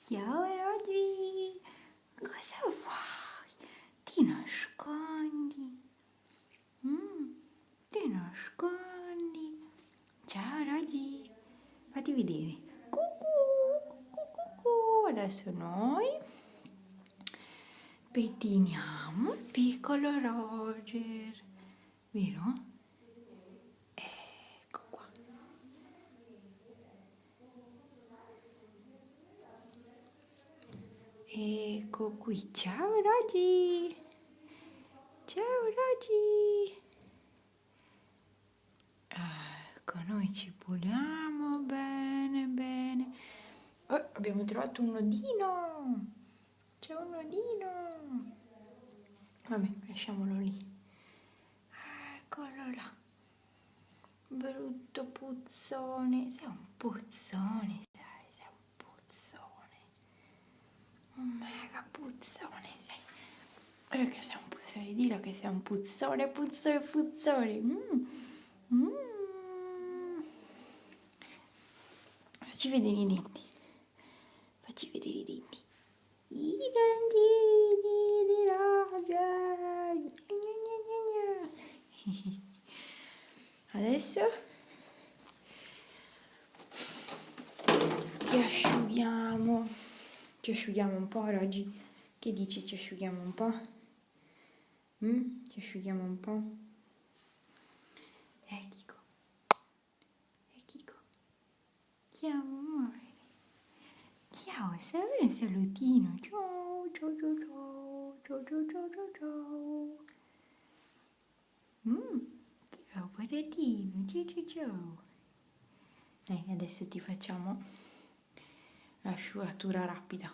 Ciao Roggi, cosa fai? Ti nascondi? Ti nascondi? Ciao Roggi, fatti vedere. Cucù, cucù, cucù. Adesso noi pettiniamo il piccolo Roger, vero? Ecco qua. Ecco qui, ciao Roggi! Ciao Roggi! Ecco, noi ci puliamo bene, bene. Oh, abbiamo trovato un nodino! C'è un nodino! Vabbè, lasciamolo lì. Eccolo là. Brutto puzzone. Sei un puzzone, sei un puzzone. Un mega puzzone sei. Guarda che sei un puzzone, dillo che sei un puzzone, puzzone, puzzone. Facci vedere i denti. Facci vedere i denti. I dentini di Roger. Adesso ci asciughiamo un po' oggi. Che dici, ci asciughiamo un po'? Ci asciughiamo un po'? Kiko. Kiko. Ciao amore. Ciao, sei un salutino. Ciao, ciao, ciao, ciao, ciao, ciao, ciao, ciao, ciao. Ciao patatino, ciao, ciao, ciao. Dai, adesso ti facciamo l'asciugatura rapida.